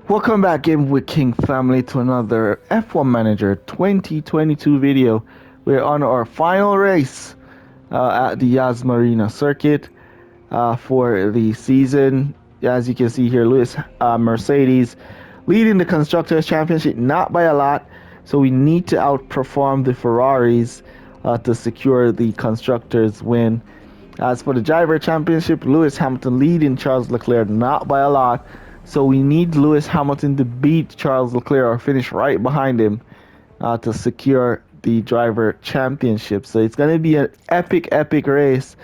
Welcome back in with King family to another F1 Manager 2022 video. We're on our final race at the Yasmarinda Circuit for the season. As you can see here, Mercedes leading the Constructors' Championship, not by a lot. So we need to outperform the Ferraris to secure the Constructors' win. As for the Driver Championship, Lewis Hamilton leading Charles Leclerc, not by a lot. So we need Lewis Hamilton to beat Charles Leclerc or finish right behind him to secure the Driver Championship. So it's going to be an epic race.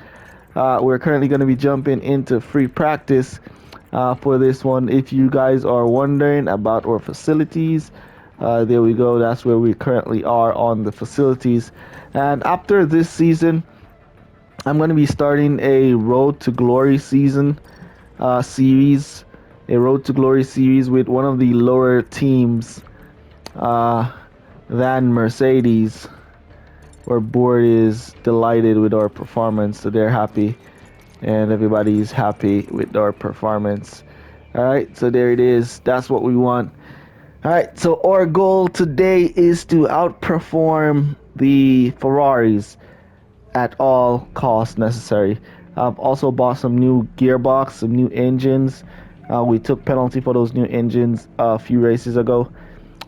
We're currently going to be jumping into free practice for this one. If you guys are wondering about our facilities, there we go. That's where we currently are on the facilities. And after this season, I'm going to be starting a Road to Glory season series. A Road to Glory series with one of the lower teams than Mercedes. Our board is delighted with our performance, so they're happy, and everybody's happy with our performance. All right, so there it is. That's what we want. All right, so our goal today is to outperform the Ferraris at all costs necessary. I've also bought some new gearbox, some new engines. We took penalty for those new engines a few races ago.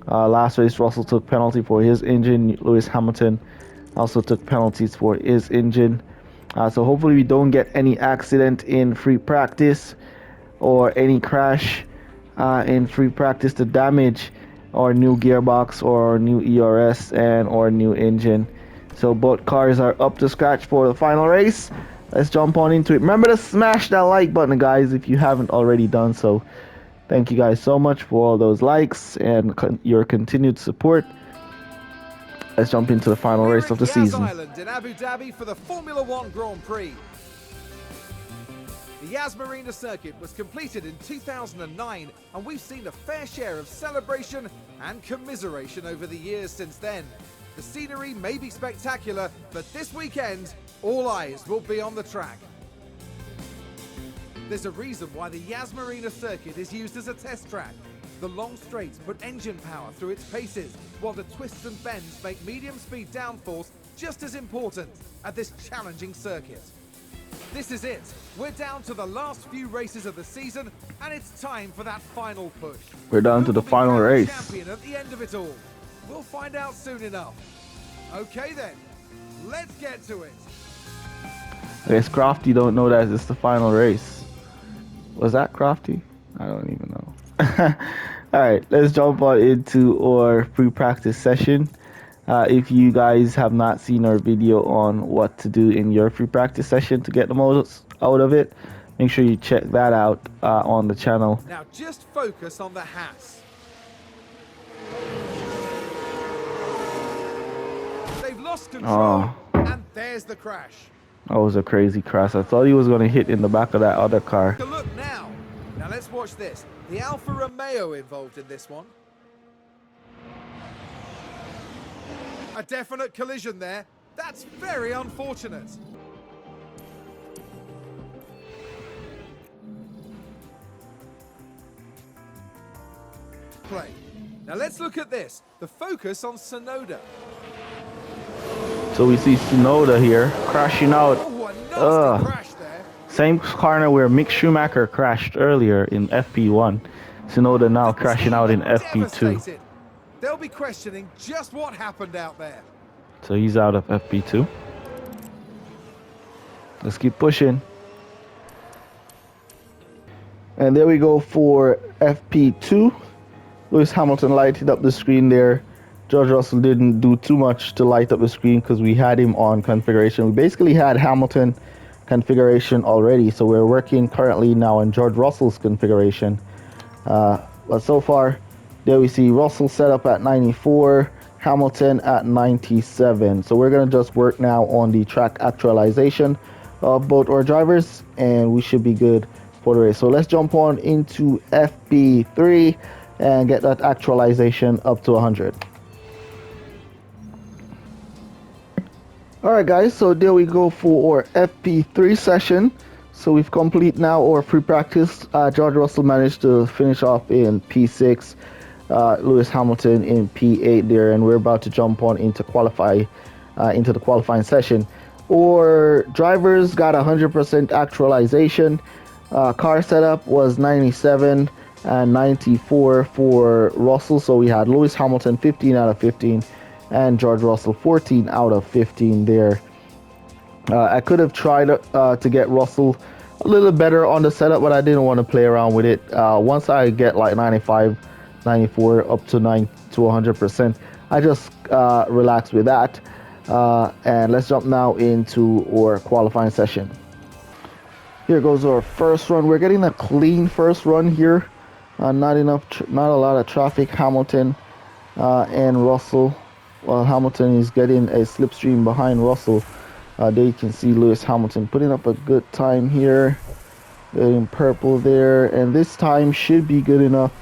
Last race, Russell took penalty for his engine. Lewis Hamilton also took penalties for his engine. So hopefully we don't get any accident in free practice or any crash in free practice to damage our new gearbox or our new ERS and our new engine. So both cars are up to scratch for the final race. Let's jump on into it. Remember to smash that like button, guys, if you haven't already done so. Thank you guys so much for all those likes and your continued support. Let's jump into the final race of the season. Island in Abu Dhabi for the Formula One Grand Prix. The Yasmarinda Circuit was completed in 2009, and we've seen a fair share of celebration and commiseration over the years since then. The scenery may be spectacular, but this weekend, all eyes will be on the track. There's a reason why the Yasmarinda Circuit is used as a test track. The long straights put engine power through its paces, while the twists and bends make medium-speed downforce just as important at this challenging circuit. This is it. We're down to the last few races of the season, and it's time for that final push. We're down to the final race. Champion at the end of it all. We'll find out soon enough. Okay then, let's get to it. I guess Crofty don't know that it's the final race. Was that Crofty? I don't even know. Alright, let's jump on into our free practice session. If you guys have not seen our video on what to do in your free practice session to get the most out of it, make sure you check that out on the channel. Now just focus on the Haas. They've lost control, and there's the crash. That was a crazy crash. I thought he was going to hit in the back of that other car. Look now. Now let's watch this. The Alfa Romeo involved in this one. A definite collision there. That's very unfortunate. Play. Now let's look at this. The focus on Tsunoda. So we see Tsunoda here crashing out. Oh, a nasty crash there. Same corner where Mick Schumacher crashed earlier in FP1. Tsunoda now crashing out in FP2. They'll be questioning just what happened out there. So he's out of FP2. Let's keep pushing. And there we go for FP2. Lewis Hamilton lighted up the screen there. George Russell didn't do too much to light up the screen because we had him on configuration. We basically had Hamilton configuration already, so we're working currently now on George Russell's configuration. But so far, there we see Russell set up at 94, Hamilton at 97. So we're going to just work now on the track actualization of both our drivers, and we should be good for the race. So let's jump on into FP3 and get that actualization up to 100. Alright guys, so there we go for our FP3 session. So we've complete now our pre-practice. George Russell managed to finish off in P6, Lewis Hamilton in P8 there, and we're about to jump on into into the qualifying session. Our drivers got 100% actualization. Car setup was 97 and 94 for Russell. So we had Lewis Hamilton 15 out of 15 and George Russell 14 out of 15 there. I could have tried to get Russell a little better on the setup, but I didn't want to play around with it. Once I get like 95, 94, up to 100%, I just relax with that. And let's jump now into our qualifying session. Here goes our first run. We're getting a clean first run here. Not a lot of traffic. Hamilton and Russell. Well, Hamilton is getting a slipstream behind Russell. There you can see Lewis Hamilton putting up a good time here, getting purple there, and this time should be good enough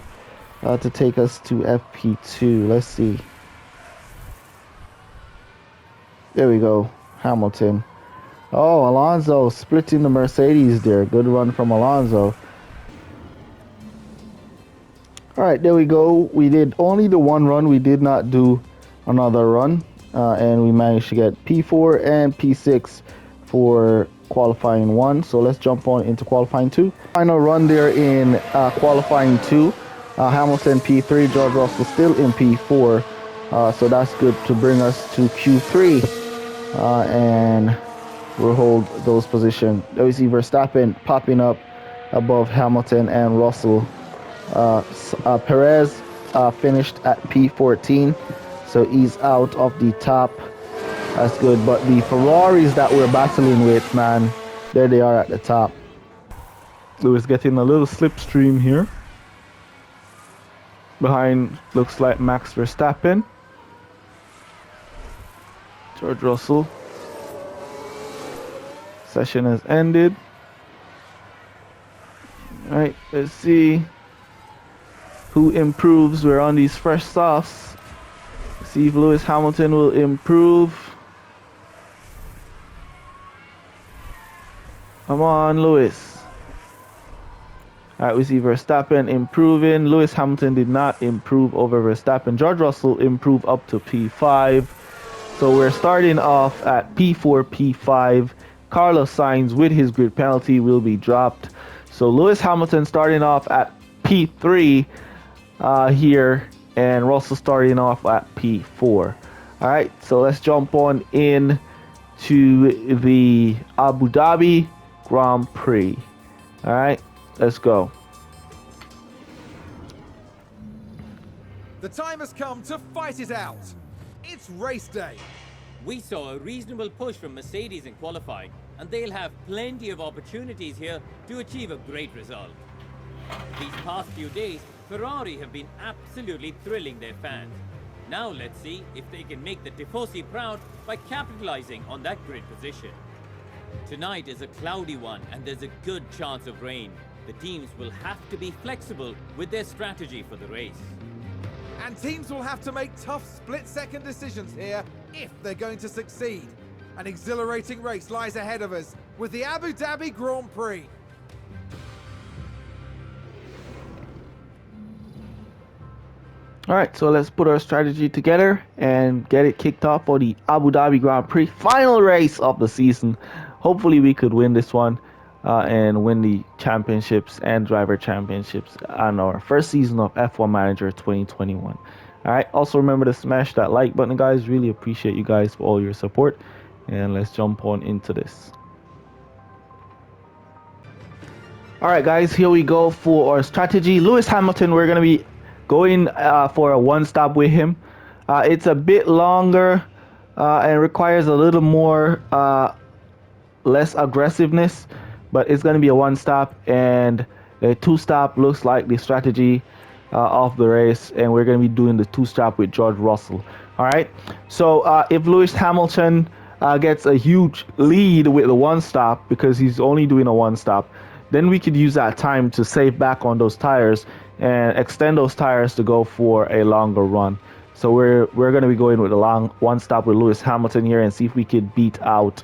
to take us to FP2. Let's see. There we go, Hamilton. Oh, Alonso splitting the Mercedes there. Good run from Alonso. All right, there we go. We did only the one run. We did not do another run. And we managed to get P4 and P6 for qualifying 1. So let's jump on into qualifying 2. Final run there in qualifying 2. Hamilton P3, George Russell still in P4. So that's good to bring us to Q3. And we'll hold those positions. There we see Verstappen popping up above Hamilton and Russell. Perez finished at P14. So he's out of the top. That's good. But the Ferraris that we're battling with, man, there they are at the top. Lewis getting a little slipstream here. Behind looks like Max Verstappen. George Russell. Session has ended. Alright, let's see who improves. We're on these fresh softs. See if Lewis Hamilton will improve. Come on, Lewis. Alright, we see Verstappen improving. Lewis Hamilton did not improve over Verstappen. George Russell improved up to P5. So we're starting off at P4, P5. Carlos Sainz with his grid penalty will be dropped. So Lewis Hamilton starting off at P3 here. And Russell starting off at P4. Alright, so let's jump on in to the Abu Dhabi Grand Prix. Alright, let's go. The time has come to fight it out. It's race day. We saw a reasonable push from Mercedes in qualifying, and they'll have plenty of opportunities here to achieve a great result. These past few days, Ferrari have been absolutely thrilling their fans. Now let's see if they can make the Tifosi proud by capitalizing on that grid position. Tonight is a cloudy one and there's a good chance of rain. The teams will have to be flexible with their strategy for the race. And teams will have to make tough split-second decisions here if they're going to succeed. An exhilarating race lies ahead of us with the Abu Dhabi Grand Prix. Alright, so let's put our strategy together and get it kicked off for the Abu Dhabi Grand Prix. Final race of the season. Hopefully we could win this one and win the championships and driver championships on our first season of F1 Manager 2021. Alright, also remember to smash that like button, guys. Really appreciate you guys for all your support. And let's jump on into this. Alright guys, here we go for our strategy. Lewis Hamilton, we're going to be going for a one stop with him. It's a bit longer and requires a little more less aggressiveness, but it's going to be a one stop, and a two stop looks like the strategy of the race, and we're going to be doing the two stop with George Russell. All right, so if Lewis Hamilton gets a huge lead with the one stop because he's only doing a one stop, then we could use that time to save back on those tires and extend those tires to go for a longer run. So we're going to be going with a long one stop with Lewis Hamilton here and see if we could beat out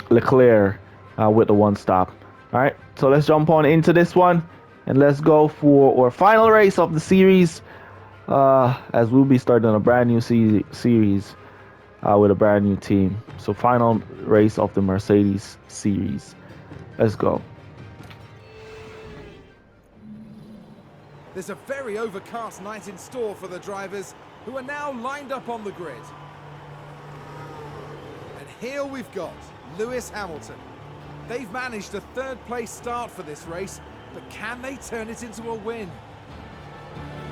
Leclerc with the one stop. All right, so let's jump on into this one and let's go for our final race of the series, as we'll be starting a brand new series with a brand new team. So final race of the Mercedes series. Let's go. There's a very overcast night in store for the drivers who are now lined up on the grid. And here we've got Lewis Hamilton. They've managed a third place start for this race, but can they turn it into a win?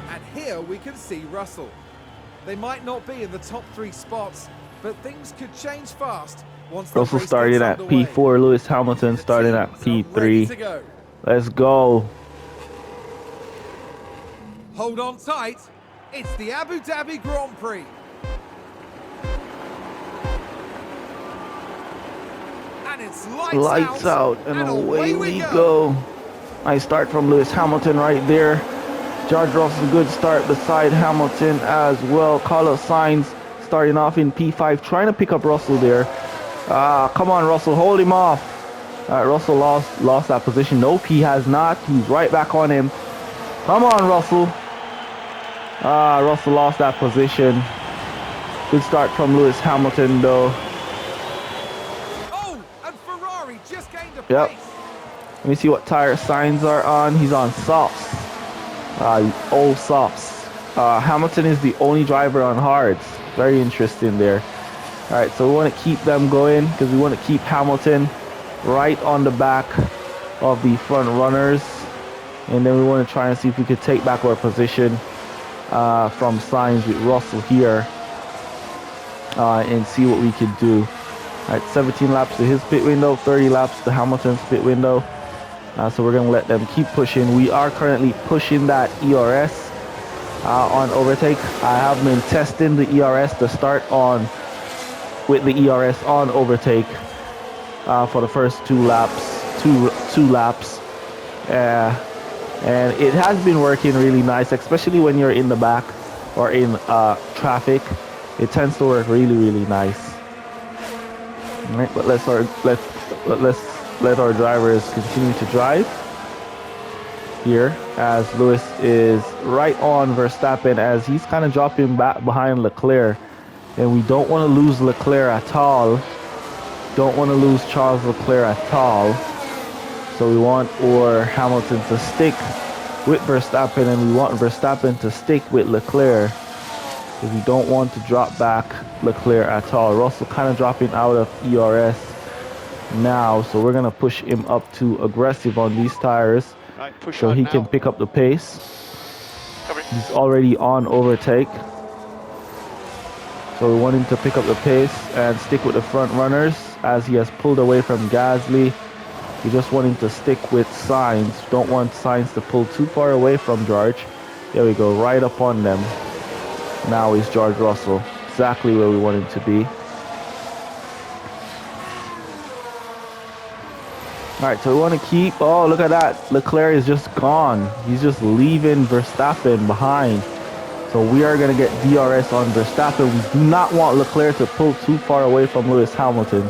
And here we can see Russell. They might not be in the top 3 spots, but things could change fast once the Russell race started gets at underway. P4, Lewis Hamilton The starting at teams are ready to P3. go. Let's go. Hold on tight. It's the Abu Dhabi Grand Prix. And it's Lights out and away we go. Nice start from Lewis Hamilton right there. George Russell, good start beside Hamilton as well. Carlos Sainz starting off in P5, trying to pick up Russell there. Come on, Russell, hold him off. Russell lost that position. Nope, he has not. He's right back on him. Come on, Russell. Russell lost that position. Good start from Lewis Hamilton though. Oh, and Ferrari just gained a Yep. pace. Let me see what tire signs are on. He's on softs. Old softs. Hamilton is the only driver on hards. Very interesting there. All right, so we want to keep them going because we want to keep Hamilton right on the back of the front runners, and then we want to try and see if we could take back our position from Sainz with Russell here, and see what we could do. All right, 17 laps to his pit window, 30 laps to Hamilton's pit window. So we're going to let them keep pushing. We are currently pushing that ERS on overtake. I have been testing the ERS to start on with the ERS on overtake for the first two laps, two laps. And it has been working really nice, especially when you're in the back or in traffic. It tends to work really, really nice. All right, but let's let our drivers continue to drive here as Lewis is right on Verstappen as he's kind of dropping back behind Leclerc, and we don't want to lose Leclerc at all. Don't want to lose Charles Leclerc at all. So we want our Hamilton to stick with Verstappen, and we want Verstappen to stick with Leclerc because we don't want to drop back Leclerc at all. Russell kind of dropping out of ERS now, so we're gonna push him up to aggressive on these tires, right, push so on he now. can pick up the pace. Cover. He's already on overtake, so we want him to pick up the pace and stick with the front runners as he has pulled away from Gasly. We just want him to stick with Sainz. Don't want Sainz to pull too far away from George. There we go, right up on them. Now is George Russell, exactly where we want him to be. All right, so we want to keep, oh, look at that. Leclerc is just gone. He's just leaving Verstappen behind. So we are going to get DRS on Verstappen. We do not want Leclerc to pull too far away from Lewis Hamilton,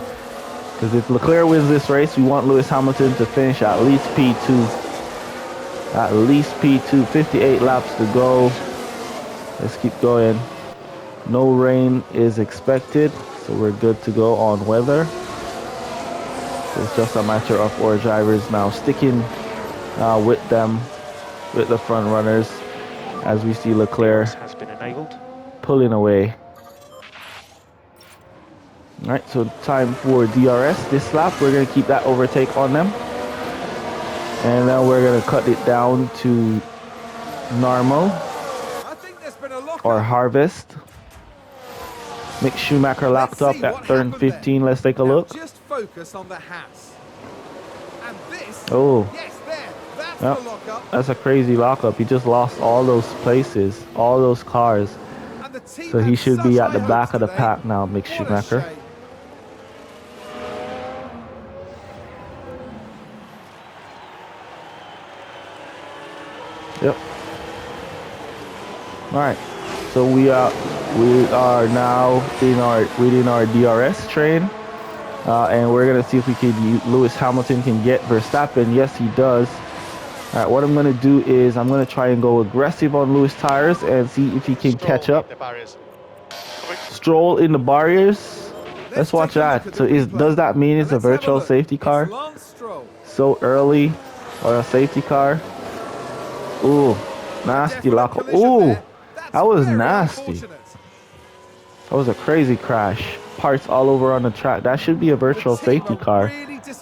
because if Leclerc wins this race, we want Lewis Hamilton to finish at least P2. At least P2, 58 laps to go. Let's keep going. No rain is expected, so we're good to go on weather. It's just a matter of our drivers now sticking with them, with the front runners, as we see Leclerc has been enabled. pulling away. All right, so time for DRS this lap. We're going to keep that overtake on them. And now we're going to cut it down to normal or harvest. Mick Schumacher locked up at turn 15. Let's take a look. Just focus on the hats. And this, Oh, yes, there, that's yep, the lockup. that's a crazy lockup. He just lost all those places, all those cars. And the team So he had should be such at the high back of hopes the today. pack now, Mick What a Schumacher. shame. Yep. All right. So we are now within our DRS train. And we're gonna see if we can Lewis Hamilton can get Verstappen. Yes, he does. All right, what I'm gonna do is I'm gonna try and go aggressive on Lewis tires and see if he can catch up. Stroll in the barriers. Let's watch that. So does that mean it's a virtual safety car? So early, or a safety car? Ooh, nasty lock. Ooh, that was nasty. That was a crazy crash. Parts all over on the track. That should be a virtual safety car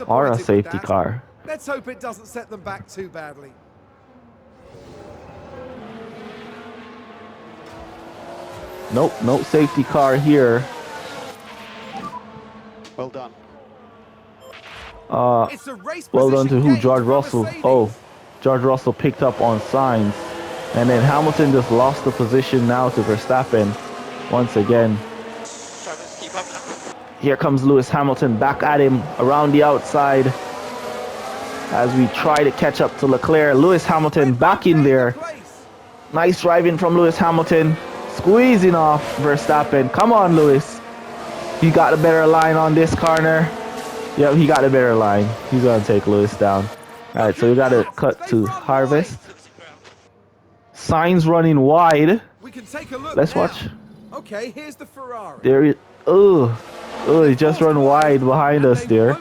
or a safety car. Let's hope it doesn't set them back too badly. Nope, no safety car here. Well done. Well done to who? George Russell. Oh, George Russell picked up on signs. And then Hamilton just lost the position now to Verstappen once again. Here comes Lewis Hamilton back at him around the outside as we try to catch up to Leclerc. Lewis Hamilton back in there. Nice driving from Lewis Hamilton. Squeezing off Verstappen. Come on, Lewis. He got a better line on this corner. Yep, he got a better line. He's going to take Lewis down. All right, so we got to cut to harvest. Signs running wide. We can take a look. Let's watch. Okay, here's the Ferrari. There he, oh, he just run wide behind us there.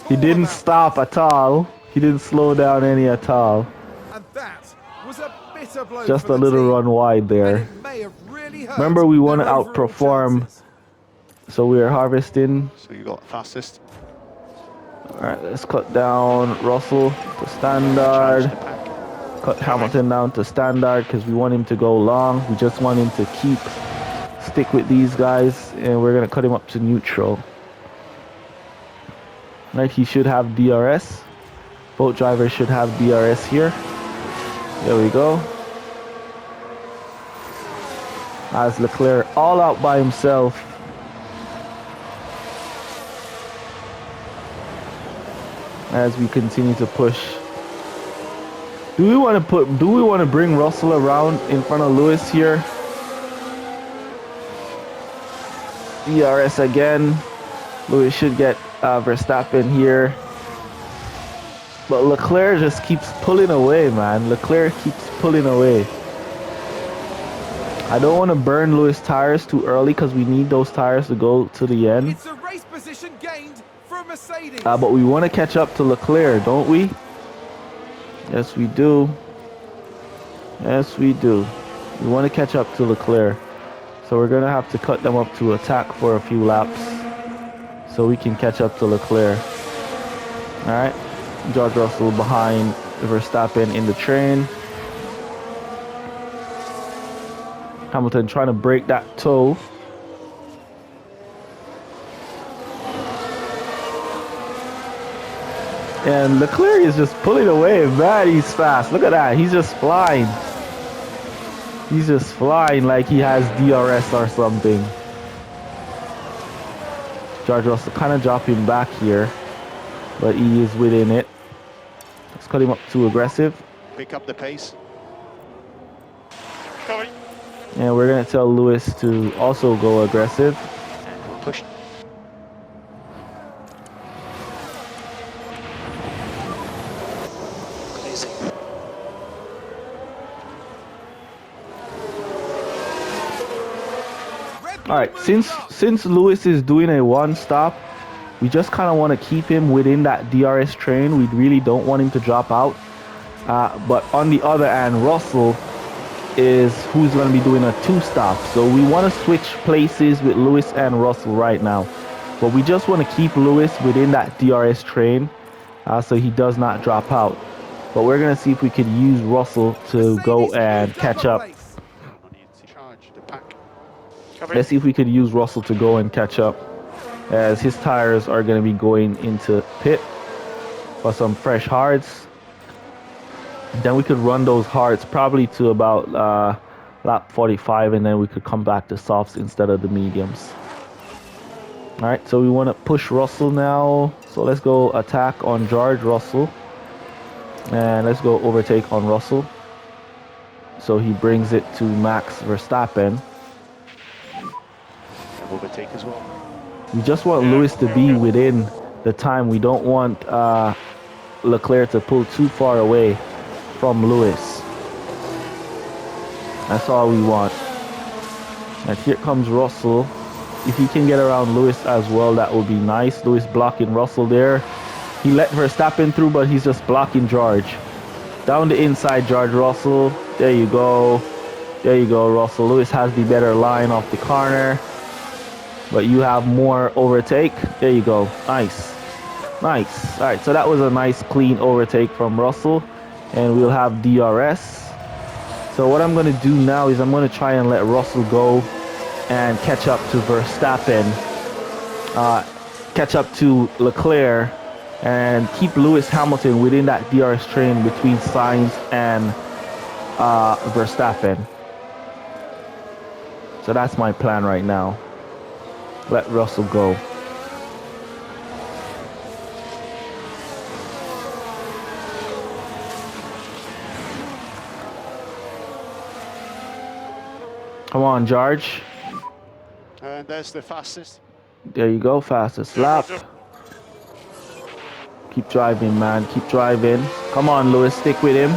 He didn't stop at all. He didn't slow down any at all. And that was a bitter blow. Just a little run wide there. Really remember, we want to outperform. So we are harvesting. So you got the fastest. All right, let's cut down Russell to standard. Cut Hamilton down to standard because we want him to go long. We just want him to stick with these guys, and we're gonna cut him up to neutral. Right, he should have DRS. Both drivers should have DRS here. There we go. As Leclerc all out by himself. As we continue to push. Do we want to bring Russell around in front of Lewis here? DRS again. Lewis should get Verstappen here. But Leclerc just keeps pulling away, man. Leclerc keeps pulling away. I don't want to burn Lewis tires too early because we need those tires to go to the end. It's a race position gained for Mercedes. But we want to catch up to Leclerc, don't we? Yes, we do. Yes, we do. We want to catch up to Leclerc. So we're going to have to cut them up to attack for a few laps so we can catch up to Leclerc. All right. George Russell behind Verstappen in the train. Hamilton trying to break that toe. And Leclerc is just pulling away. Man, he's fast. Look at that. He's just flying. He's just flying like he has DRS or something. George Russell kind of dropping back here, but he is within it. Let's cut him up too aggressive. Pick up the pace. And we're going to tell Lewis to also go aggressive. And we'll push. All right, since Lewis is doing a one stop, we just kind of want to keep him within that DRS train. We really don't want him to drop out. But on the other hand, Russell is who's going to be doing a two stop. So we want to switch places with Lewis and Russell right now. But we just want to keep Lewis within that DRS train so he does not drop out. But we're going to see if we could use Russell to go and catch up. Let's see if we could use Russell to go and catch up, as his tires are going to be going into pit for some fresh hards. Then we could run those hards probably to about lap 45, and then we could come back to softs instead of the mediums. All right, so we want to push Russell now. So let's go attack on George Russell, and let's go overtake on Russell. So he brings it to Max Verstappen. Overtake as well. We just want Lewis to be within the time. We don't want Leclerc to pull too far away from Lewis. That's all we want. And here comes Russell. If he can get around Lewis as well, that would be nice. Lewis blocking Russell there. He let Verstappen through, but he's just blocking George. Down the inside, George Russell. There you go. There you go, Russell. Lewis has the better line off the corner, but you have more overtake. There you go. Nice. Nice. All right, so that was a nice clean overtake from Russell, and we'll have DRS. So what I'm going to do now is I'm going to try and let Russell go and catch up to Verstappen, catch up to Leclerc, and keep Lewis Hamilton within that DRS train between Sainz and Verstappen. So that's my plan right now. Let Russell go. Come on, George. And there's the fastest. There you go, fastest lap. Keep driving, man. Keep driving. Come on, Lewis. Stick with him.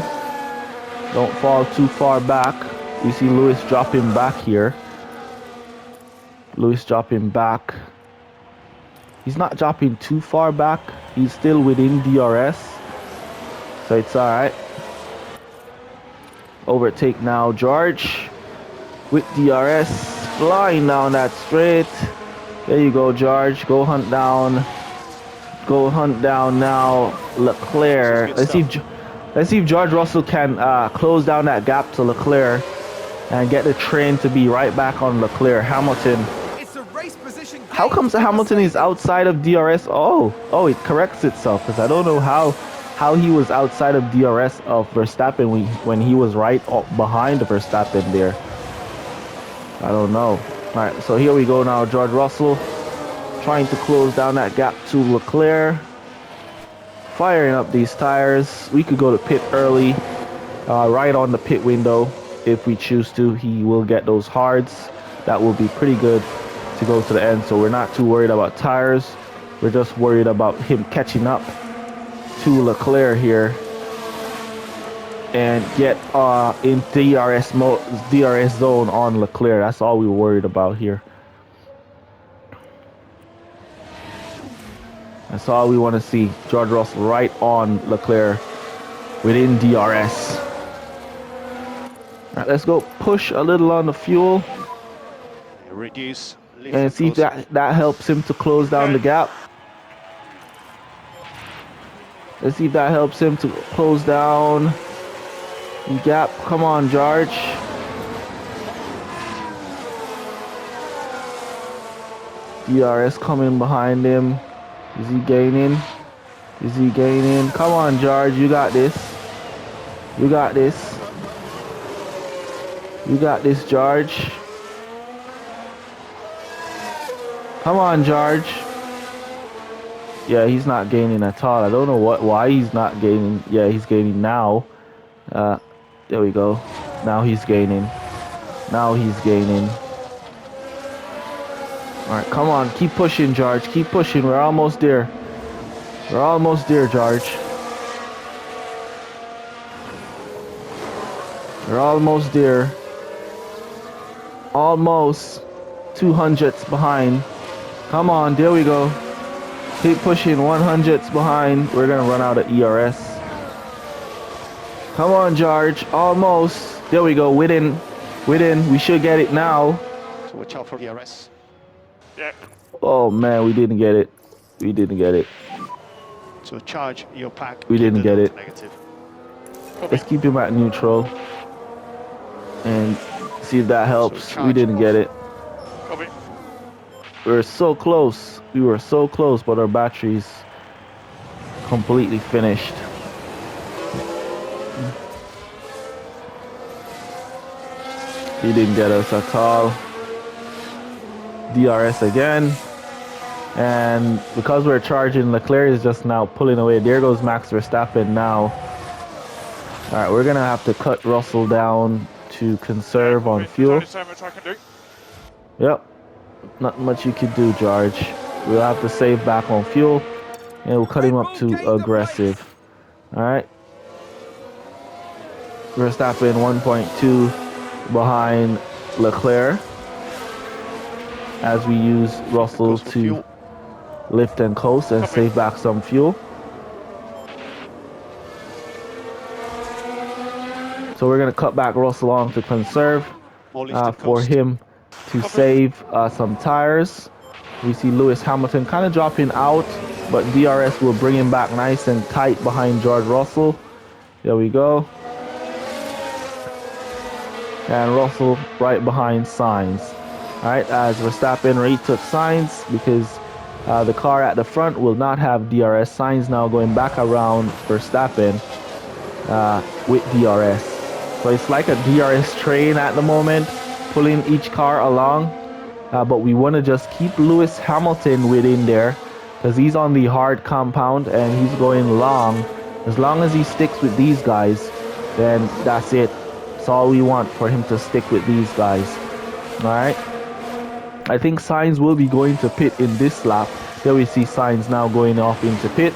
Don't fall too far back. You see Lewis dropping back here. Lewis dropping back. He's not dropping too far back. He's still within DRS. So it's alright. Overtake now, George. With DRS. Flying down that straight. There you go, George. Go hunt down. Go hunt down now Leclerc. Let's see if George Russell can close down that gap to Leclerc and get the train to be right back on Leclerc. Hamilton. It's a race position. How comes Hamilton is outside of DRS? Oh, it corrects itself, because I don't know how he was outside of DRS of Verstappen when he was right up behind Verstappen there. I don't know. All right, so here we go now. George Russell trying to close down that gap to Leclerc. Firing up these tires. We could go to pit early, right on the pit window if we choose to. He will get those hards. That will be pretty good to go to the end. So we're not too worried about tires. We're just worried about him catching up to Leclerc here and get in DRS zone on Leclerc. That's all we're worried about here. That's all we want to see. George Russell right on Leclerc within DRS. All right, let's go push a little on the fuel Reduce. and see if that helps him to close down the gap. Let's see if that helps him to close down the gap. Come on, George. DRS coming behind him. Is he gaining? Is he gaining? Come on, George. You got this. You got this. You got this, George. Come on, George. Yeah, he's not gaining at all. I don't know why he's not gaining. Yeah, he's gaining now. There we go. Now he's gaining. Now he's gaining. All right, come on. Keep pushing, George. Keep pushing. We're almost there. We're almost there, George. We're almost there. Almost 200ths behind. Come on, there we go. Keep pushing, 100ths behind. We're gonna run out of ERS. Come on, George. Almost. There we go. Within. We should get it now. So watch out for DRS. Yeah. Oh man, we didn't get it. We didn't get it. So charge your pack. We didn't get it. Negative. Let's keep him at neutral and see if that helps. We didn't get it. Copy. We were so close. We were so close, but our battery's completely finished. He didn't get us at all. DRS again. And because we're charging, Leclerc is just now pulling away. There goes Max Verstappen now. All right, we're going to have to cut Russell down to conserve on fuel. So much I can do. Yep. Not much you could do, George. we'll have to save back on fuel, and we'll cut him up to aggressive. All right. Verstappen 1.2 behind Leclerc as we use Russell to fuel. lift and coast and save back some fuel. So we're going to cut back Russell on to conserve for him to save some tires. We see Lewis Hamilton kind of dropping out, but DRS will bring him back nice and tight behind George Russell. There we go. And Russell right behind Sainz. All right, as Verstappen retook Sainz because the car at the front will not have DRS. Sainz now going back around Verstappen with DRS. So it's like a DRS train at the moment, pulling each car along. But we want to just keep Lewis Hamilton within there because he's on the hard compound and he's going long. As long as he sticks with these guys, then that's it. That's all we want, for him to stick with these guys. All right. I think Sainz will be going to pit in this lap. There we see Sainz now going off into pit.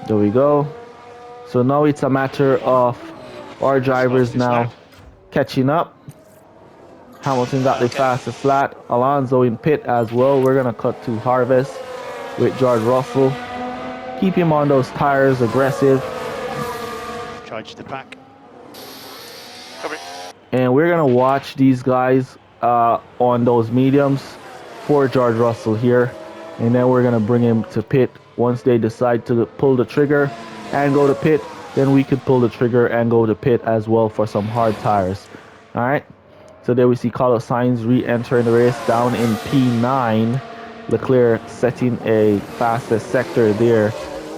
There we go. So now it's a matter of our drivers now catching up. Hamilton got the fastest lap. Alonso in pit as well. We're going to cut to harvest with George Russell. Keep him on those tires, aggressive. Charge the pack. And we're going to watch these guys on those mediums for George Russell here. And then we're going to bring him to pit. Once they decide to pull the trigger and go to pit, then we could pull the trigger and go to pit as well for some hard tires. All right. So there we see Carlos Sainz re-entering the race down in P9. Leclerc setting a fastest sector there.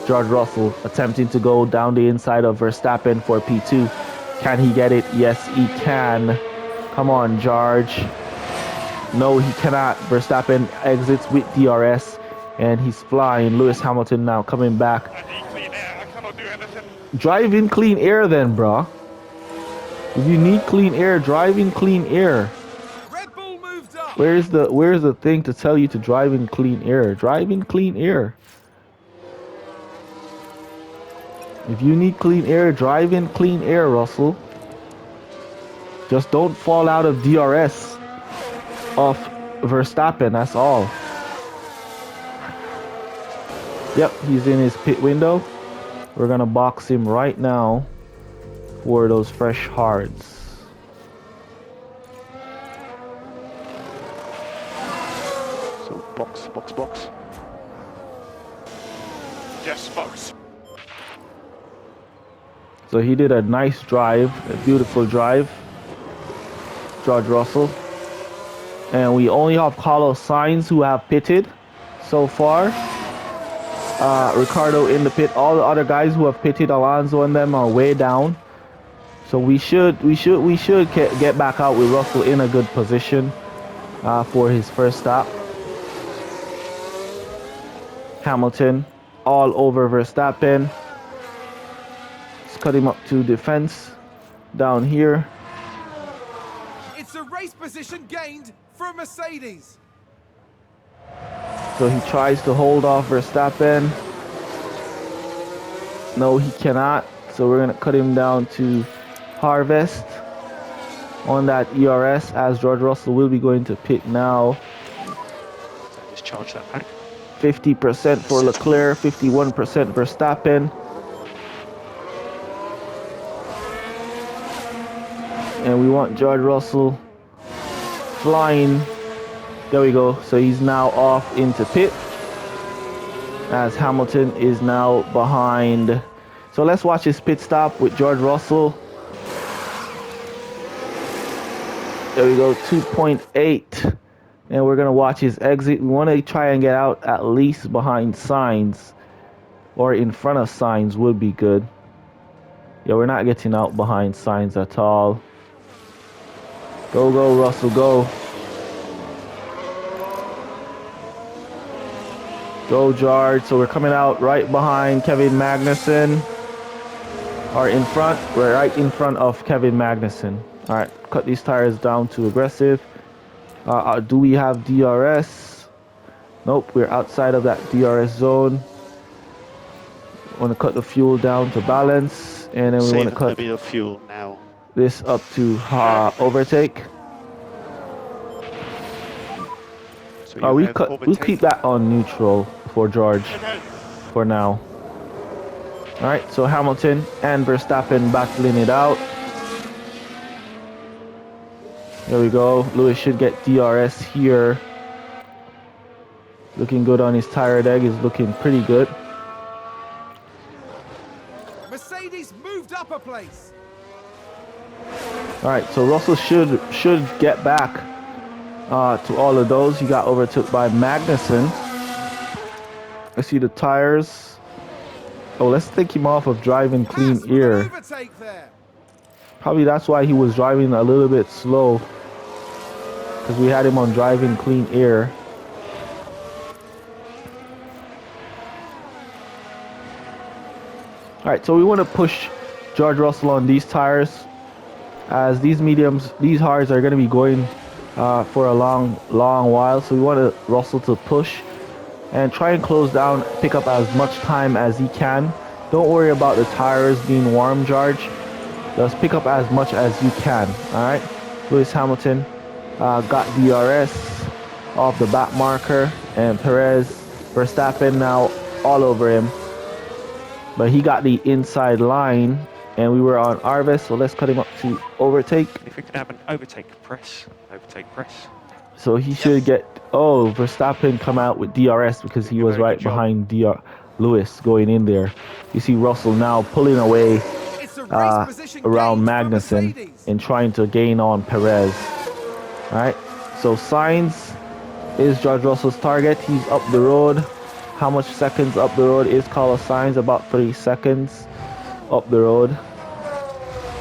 George Russell attempting to go down the inside of Verstappen for P2. Can he get it? Yes, he can. Come on, George. No, he cannot. Verstappen exits with DRS and he's flying. Lewis Hamilton now coming back. I need clean air. I cannot do anything. Drive in clean air then, bro. If you need clean air, drive in clean air. Red Bull moved up. Where's the thing to tell you to drive in clean air? Drive in clean air. If you need clean air, drive in clean air, Russell. Just don't fall out of DRS of Verstappen, that's all. Yep, he's in his pit window. We're gonna box him right now for those fresh hards. So box. Yes, box. So he did a nice drive, a beautiful drive, George Russell. And we only have Carlos Sainz who have pitted so far. Ricardo in the pit. All the other guys who have pitted, Alonso and them, are way down. So we should get back out with Russell in a good position for his first stop. Hamilton all over Verstappen. Let's cut him up to defense down here. It's a race position gained for Mercedes. So he tries to hold off Verstappen. No, he cannot. So we're going to cut him down to harvest on that ERS, as George Russell will be going to pit now. Just charge that pack. 50% for Leclerc, 51% Verstappen. And we want George Russell flying. There we go. So he's now off into pit, as Hamilton is now behind. So let's watch his pit stop with George Russell. There we go, 2.8. And we're going to watch his exit. We want to try and get out at least behind Sainz, or in front of Sainz would be good. Yeah, we're not getting out behind Sainz at all. Go, go, Russell, go. Go, George. So we're coming out right behind Kevin Magnussen. Or in front. We're right in front of Kevin Magnussen. All right, cut these tires down to aggressive. Do we have DRS? Nope, we're outside of that DRS zone. Want to cut the fuel down to balance, and then we want to Saving a cut bit of fuel now. this up to overtake. So you have We'll overtake. keep that on neutral for George for now. All right, so Hamilton and Verstappen battling it out. There we go. Lewis should get DRS here. Looking good on his tire deg. Is looking pretty good. Mercedes moved up a place. All right, so Russell should get back to all of those. He got overtook by Magnussen. I see the tires. Oh, let's take him off of driving clean air. Overtake there. Probably that's why he was driving a little bit slow, because we had him on driving clean air. All right, so we want to push George Russell on these tires, as these hards are going to be going for a long while. So we want Russell to push and try and close down, pick up as much time as he can. Don't worry about the tires being warm, George. Just pick up as much as you can. All right. Lewis Hamilton got DRS off the back marker, and Verstappen now all over him. But he got the inside line, and we were on Arvis, so let's cut him up to overtake. If we could have an overtake press. So he should get... Oh, Verstappen come out with DRS because he was right behind Lewis going in there. You see Russell now pulling away around Magnussen and trying to gain on Perez. Alright, so Sainz is George Russell's target. He's up the road. How much seconds up the road is Carlos Sainz? About 3 seconds up the road.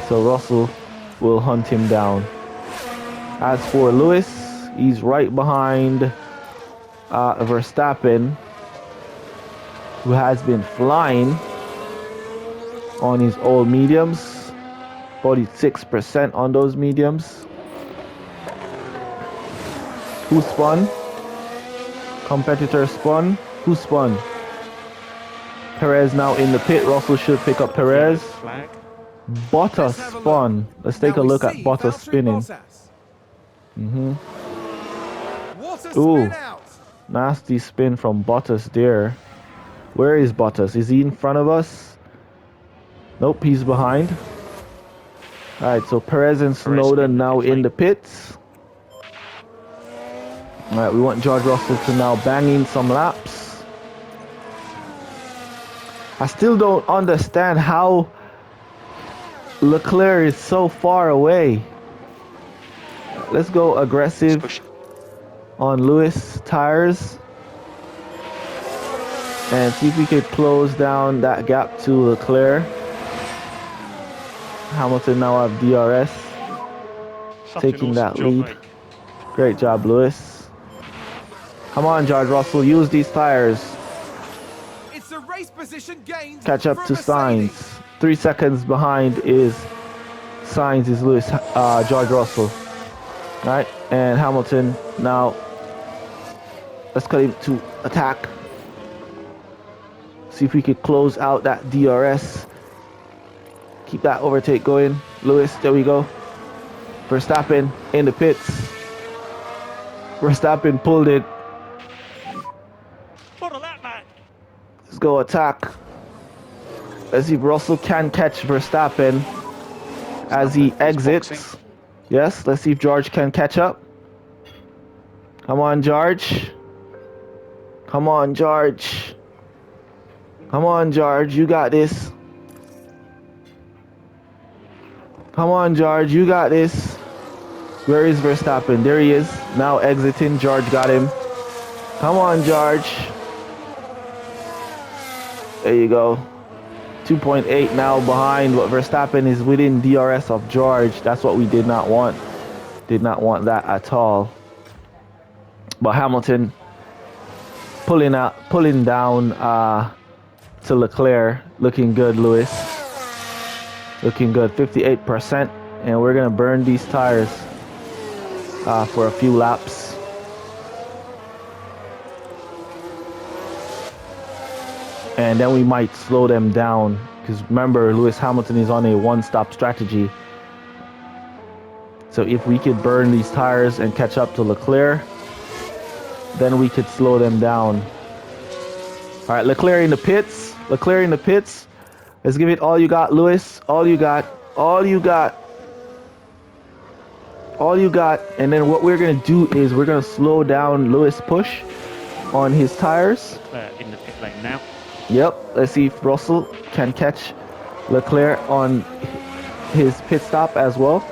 So Russell will hunt him down. As for Lewis, he's right behind Verstappen, who has been flying on his old mediums. 46% on those mediums. Who spun? Competitor spun. Who spun? Perez now in the pit. Russell should pick up Perez. Flag. Bottas spun. Let's take a look at Bottas spinning. Ooh, nasty spin from Bottas there. Where is Bottas? Is he in front of us? Nope, he's behind. Alright, so Perez and Snowden now in the pits. Alright, we want George Russell to now bang in some laps. I still don't understand how Leclerc is so far away. Let's go aggressive on Lewis tires and see if we could close down that gap to Leclerc. Hamilton now have DRS, taking that lead. Great job, Lewis. Come on, George Russell, use these tires. It's a race position gained. Catch up to Sainz. 3 seconds behind is Sainz is George Russell. Alright, and Hamilton now. Let's cut him to attack. See if we could close out that DRS. Keep that overtake going. Lewis, there we go. Verstappen in the pits. Verstappen pulled it. Let's go attack. Let's see if Russell can catch Verstappen as he exits. Yes, let's see if George can catch up. Come on, George. Come on, George. Come on, George. You got this. Come on, George. You got this. Where is Verstappen? There he is. Now exiting. George got him. Come on, George. There you go. 2.8 now behind, but Verstappen is within DRS of George. That's what we did not want. Did not want that at all. But Hamilton pulling down to Leclerc. Looking good, Lewis. Looking good. 58%, and we're gonna burn these tires for a few laps. and then we might slow them down. Because remember, Lewis Hamilton is on a one-stop strategy. So if we could burn these tires and catch up to Leclerc, then we could slow them down. All right, Leclerc in the pits. Leclerc in the pits. Let's give it all you got, Lewis. All you got. All you got. All you got. And then what we're going to do is we're going to slow down Lewis' push on his tires. In the pit lane now. Yep. Let's see if Russell can catch Leclerc on his pit stop as well.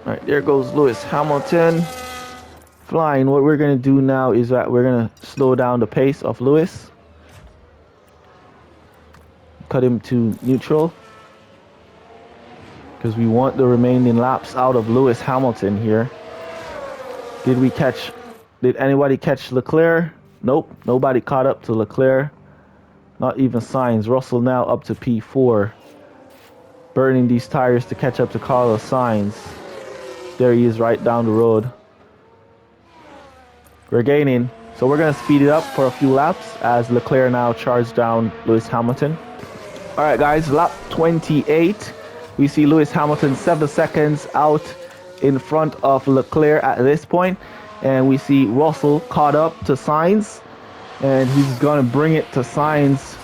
All right, there goes Lewis Hamilton flying. What we're going to do now is that we're going to slow down the pace of Lewis. Cut him to neutral. Because we want the remaining laps out of Lewis Hamilton here. Did anybody catch Leclerc? Nope, nobody caught up to Leclerc. Not even Sainz. Russell now up to P4. Burning these tires to catch up to Carlos Sainz. There he is right down the road. We're gaining. So we're going to speed it up for a few laps as Leclerc now charged down Lewis Hamilton. All right, guys, lap 28. We see Lewis Hamilton 7 seconds out in front of Leclerc at this point. And we see Russell caught up to Sainz. And he's going to bring it to Sainz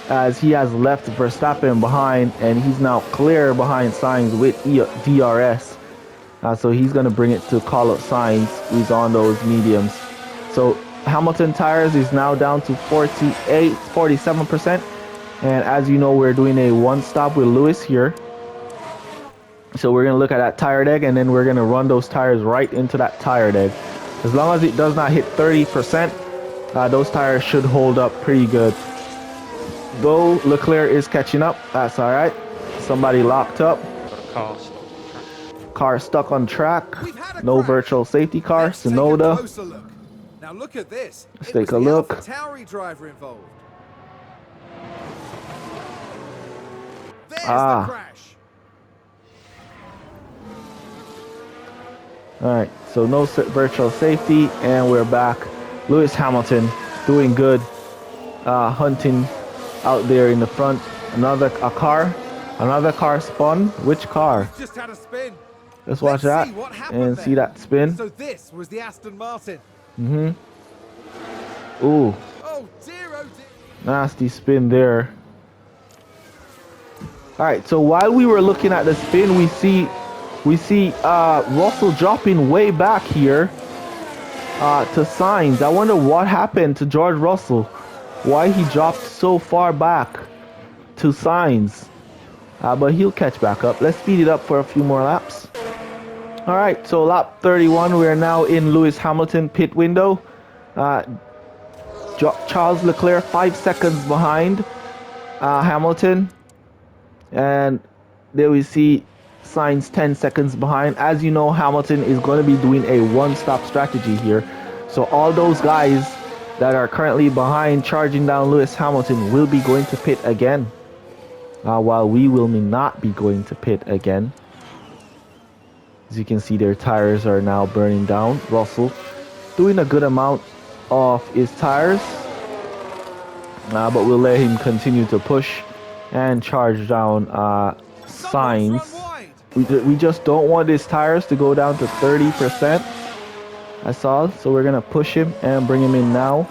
as he has left Verstappen behind. And he's now clear behind Sainz with DRS. So he's going to bring it to Carlos Sainz, who's on those mediums. So Hamilton tires is now down to 47%. And as you know, we're doing a one stop with Lewis here. So we're going to look at that tire deg, and then we're going to run those tires right into that tire deg. As long as it does not hit 30%, those tires should hold up pretty good. Though Leclerc is catching up, that's all right. Somebody locked up. Car stuck on track. No virtual safety car. Tsunoda. Now look at this. Let's take a look. AlphaTauri driver involved. There's the crash. All right, so no virtual safety, and we're back. Lewis Hamilton doing good, hunting out there in the front. Another car spun. Which car? Just had a spin. Let's watch that and see that spin. So this was the Aston Martin. Ooh. Oh dear, oh dear. Nasty spin there. All right, so while we were looking at the spin, we see Russell dropping way back here to Sainz. I wonder what happened to George Russell. Why he dropped so far back to Sainz. But he'll catch back up. Let's speed it up for a few more laps. All right, so lap 31, we are now in Lewis Hamilton pit window. Charles Leclerc 5 seconds behind Hamilton. And there we see Sainz 10 seconds behind. As you know, Hamilton is going to be doing a one-stop strategy here. So all those guys that are currently behind charging down Lewis Hamilton will be going to pit again. While we will not be going to pit again. As you can see, their tires are now burning down. Russell doing a good amount of his tires. But we'll let him continue to push and charge down Sainz. We just don't want his tires to go down to 30%. That's all. So we're going to push him and bring him in now.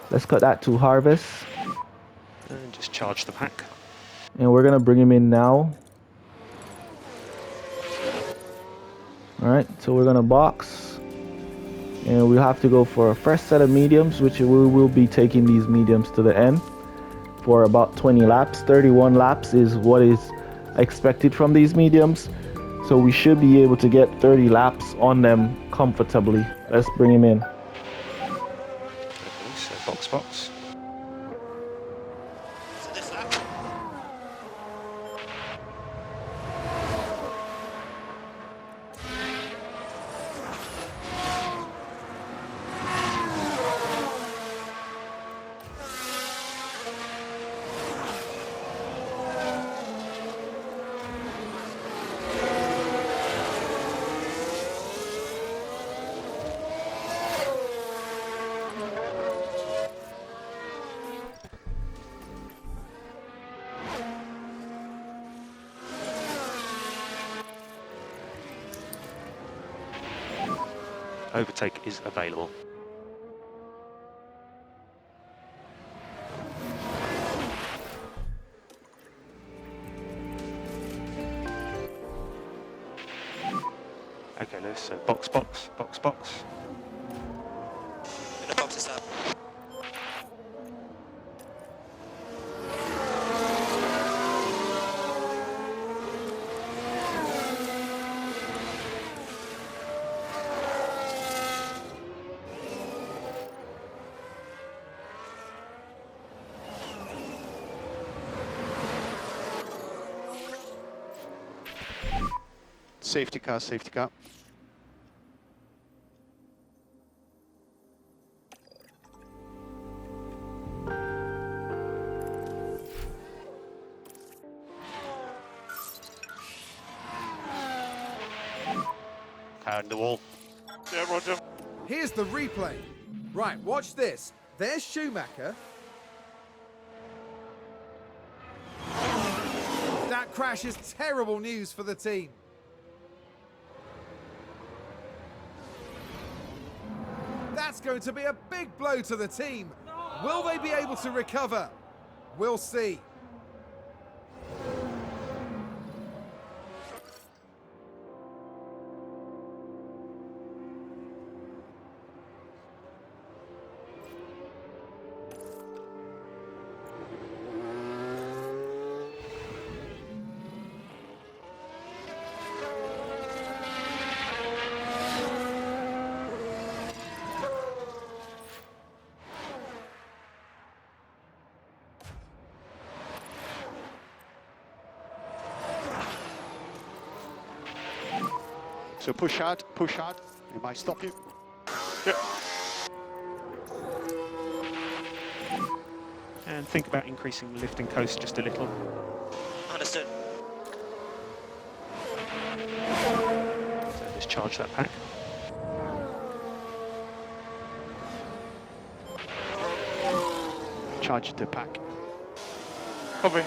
Let's cut that to harvest. And just charge the pack. And we're going to bring him in now. Alright, so we're going to box. And we'll have to go for a fresh set of mediums, which we will be taking these mediums to the end for about 20 laps. 31 laps is what is expected from these mediums. So we should be able to get 30 laps on them comfortably. Let's bring him in. So box. Overtake is available. Okay, Lewis, so box, box, box, box. The box is up. Safety car, safety car. Car in the wall. Yeah, Roger. Here's the replay. Right, watch this. There's Schumacher. That crash is terrible news for the team. That's going to be a big blow to the team. Will they be able to recover? We'll see. So push hard, push hard. It might stop you. Yeah. And think about increasing the lift and coast just a little. Understood. So discharge that pack. Charge the pack. Copy.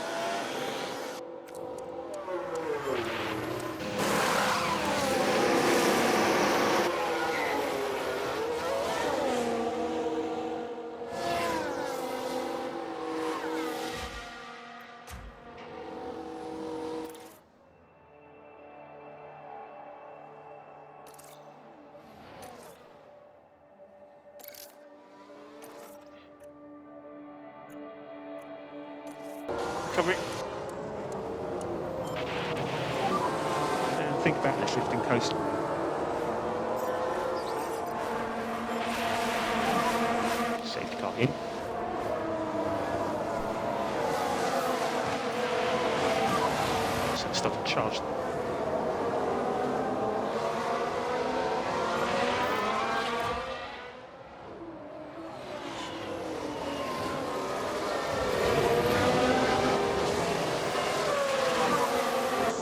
Copy. And think about the lift and coast. Safety car in. So stop and charge.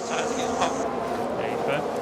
Tires getting hot. There you go.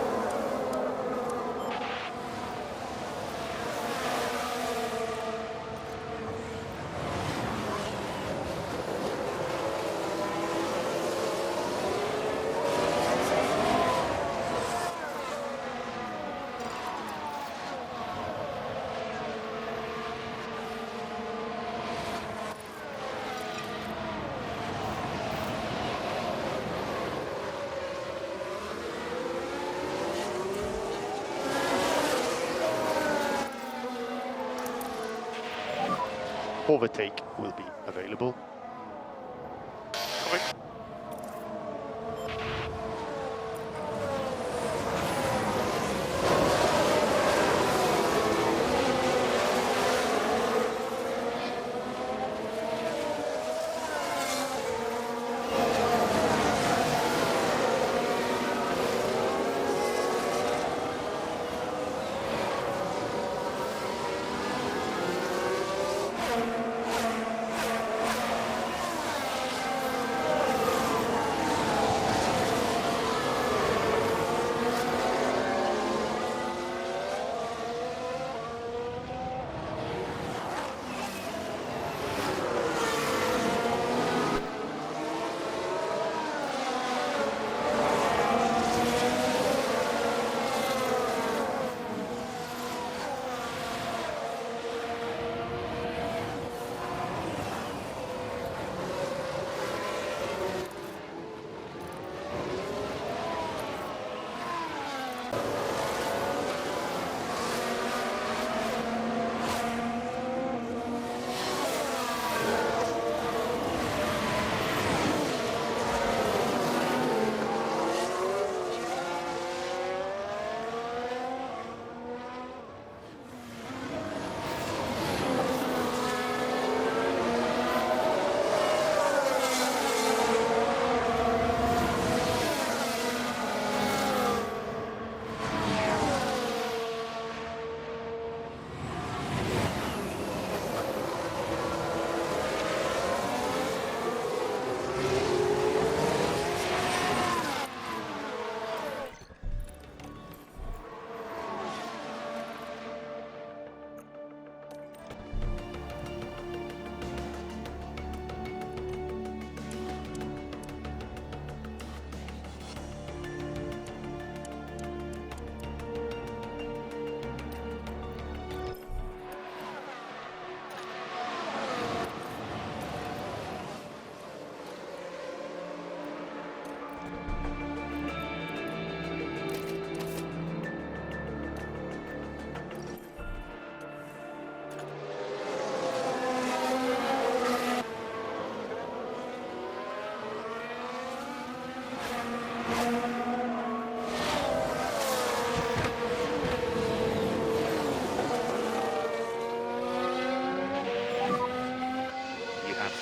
Overtake will be available. Copy.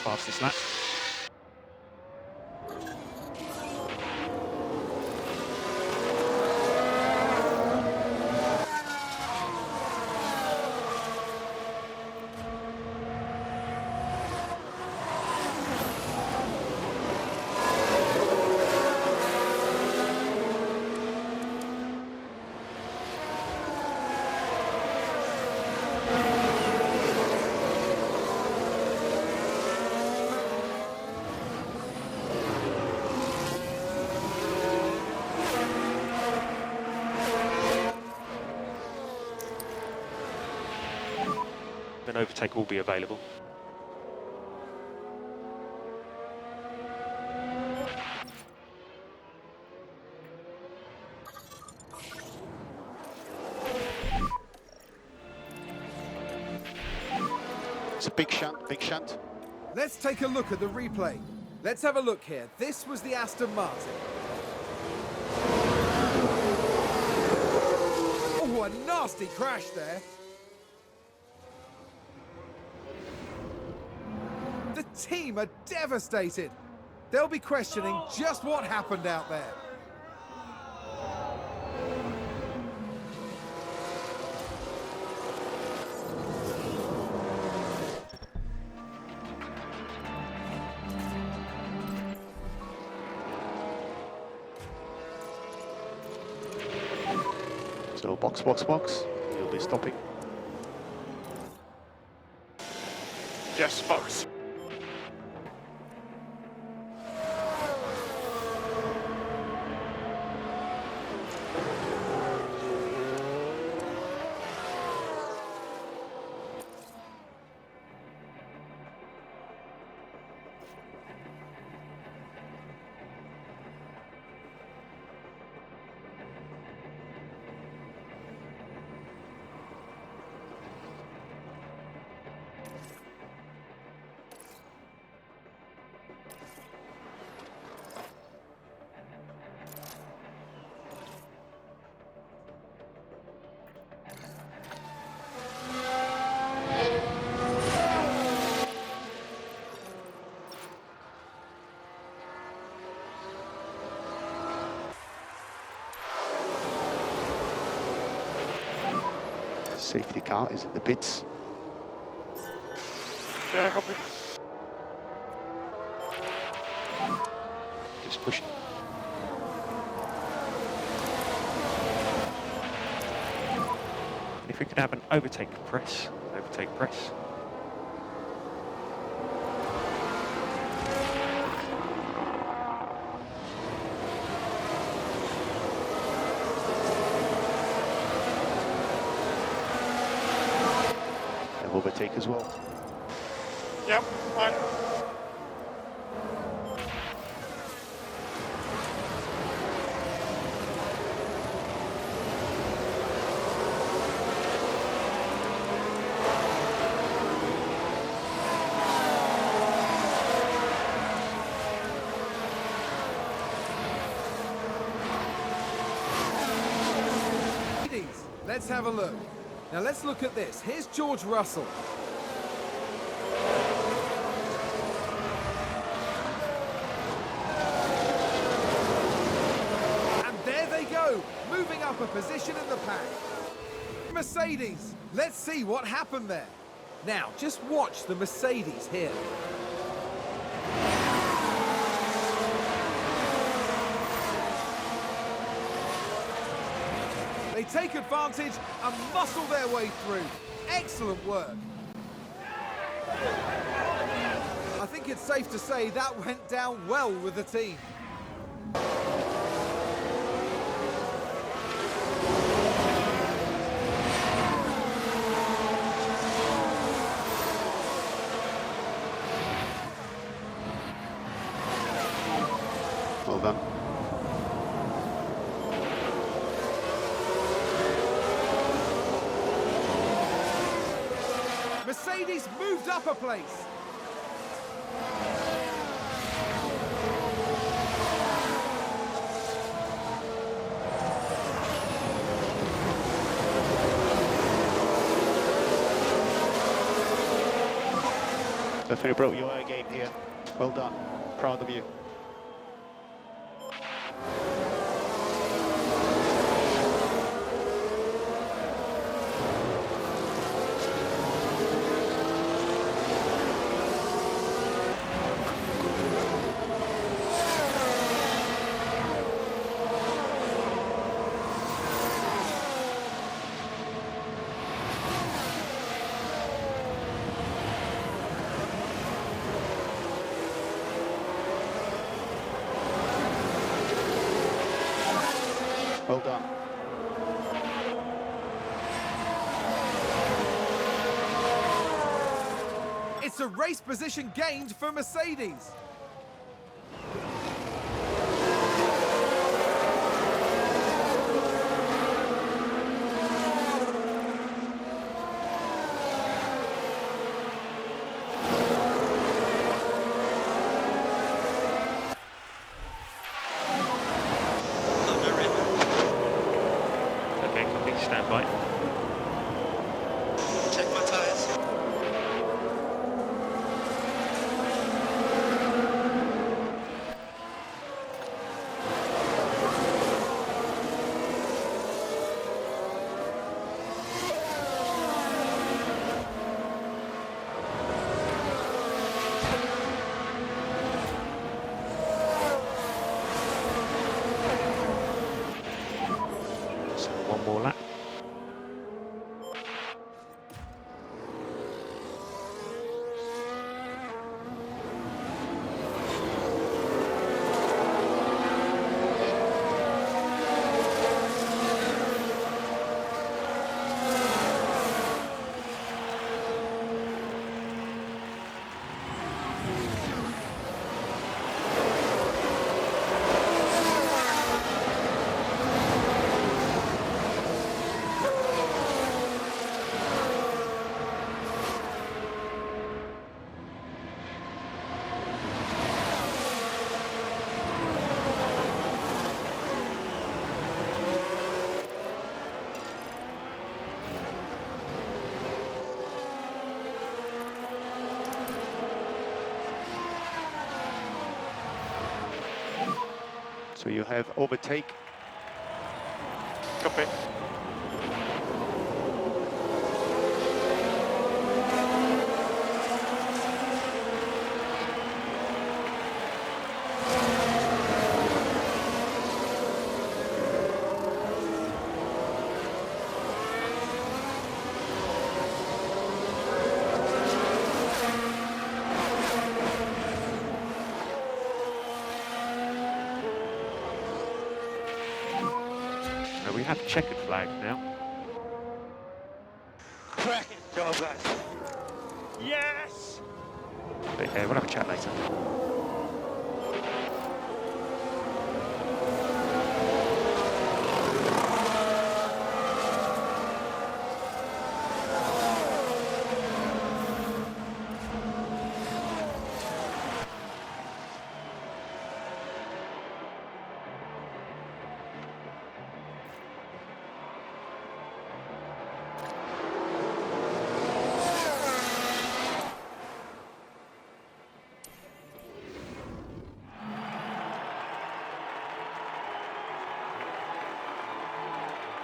fastest lap. An overtake will be available. It's a big shunt, big shunt. Let's take a look at the replay. Let's have a look here. This was the Aston Martin. Oh, a nasty crash there. The team are devastated. They'll be questioning just what happened out there. So box, box, box. You'll be stopping. Yes, box. Safety car is in the pits. Yeah, copy. Just push. And if we could have an overtake press. And overtake as well. Yep, fine. Let's have a look. Now let's look at this. Here's George Russell. And there they go, moving up a position in the pack. Mercedes. Let's see what happened there. Now, just watch the Mercedes here. They take advantage and muscle their way through. Excellent work. I think it's safe to say that went down well with the team. Well done. Mercedes moved up a place. Definitely broke your game here. Well done. Proud of you. Well done. It's a race position gained for Mercedes. Oh, no rim. Okay, copy, stand by. Check my tyres. So one more lap. So you have overtake. Copy. Now we have checkered flags now. Cracking job, guys. Yes! But we'll have a chat later.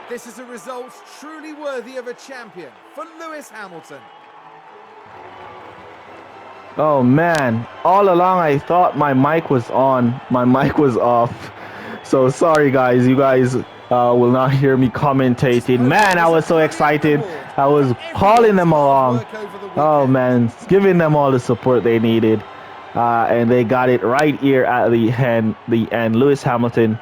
This is a result truly worthy of a champion for Lewis Hamilton. Oh man, all along I thought my mic was on. My mic was off. So sorry guys, you guys will not hear me commentating. Man, I was so excited. I was calling them along. Oh man, giving them all the support they needed. And they got it right here at the end. Lewis Hamilton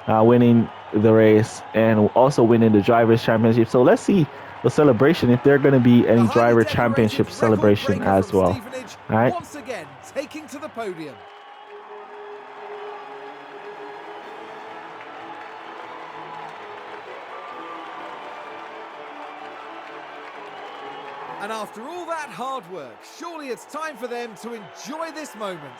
winning the race and also winning the Drivers' Championship. So let's see the celebration, if there are going to be any Driver Championship celebration as well. All right. Once again, taking to the podium. And after all that hard work, surely it's time for them to enjoy this moment.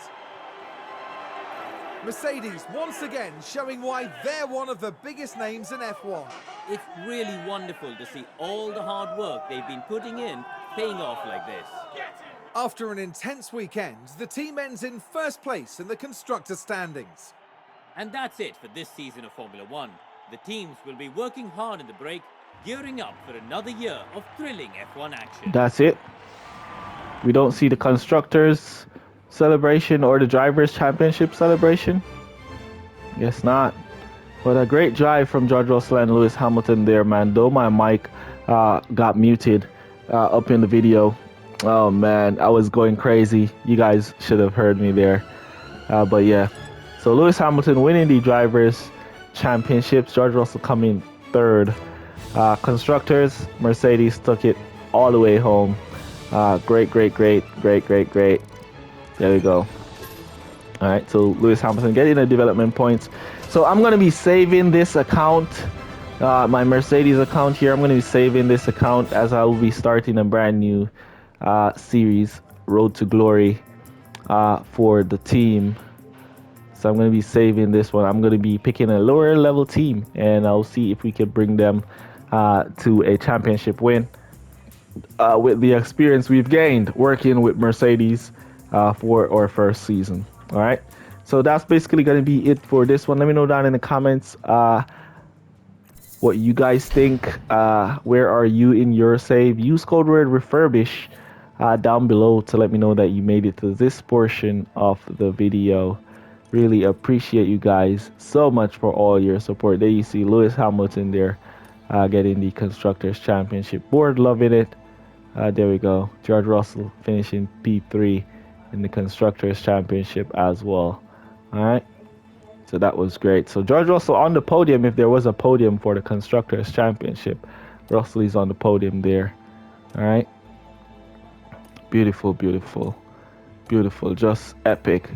Mercedes once again showing why they're one of the biggest names in F1. It's really wonderful to see all the hard work they've been putting in paying off like this. After an intense weekend, the team ends in first place in the constructor standings. And that's it for this season of Formula One. The teams will be working hard in the break, gearing up for another year of thrilling F1 action. That's it. We don't see the constructors celebration or the drivers championship celebration. Guess not. But a great drive from George Russell and Lewis Hamilton there, man. Though my mic got muted up in the video. Oh man, I was going crazy. You guys should have heard me there. But yeah. So Lewis Hamilton winning the drivers championships. George Russell coming third. Constructors, Mercedes took it all the way home. Great. There we go. All right, so Lewis Hamilton getting the development points. So I'm going to be saving this account, my Mercedes account here. I'm going to be saving this account as I will be starting a brand new series, Road to Glory, for the team. So I'm going to be saving this one. I'm going to be picking a lower level team, and I'll see if we can bring them to a championship win with the experience we've gained working with Mercedes for our first season. All right, so that's basically going to be it for this one. Let me know down in the comments what you guys think. Where are you in your save? Use code word refurbish down below to let me know that you made it to this portion of the video. Really appreciate you guys so much for all your support. There you see Lewis Hamilton there getting the Constructors Championship board, loving it. There we go. George Russell finishing P3 in the Constructors Championship as well. All right. So that was great. So George Russell on the podium, if there was a podium for the Constructors Championship. Russell is on the podium there. All right. Beautiful. Just epic.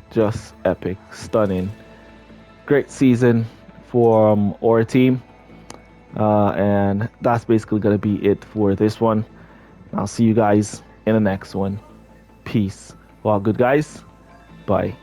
Stunning. Great season for our team. And that's basically going to be it for this one. I'll see you guys in the next one. Peace. Well, good guys. Bye.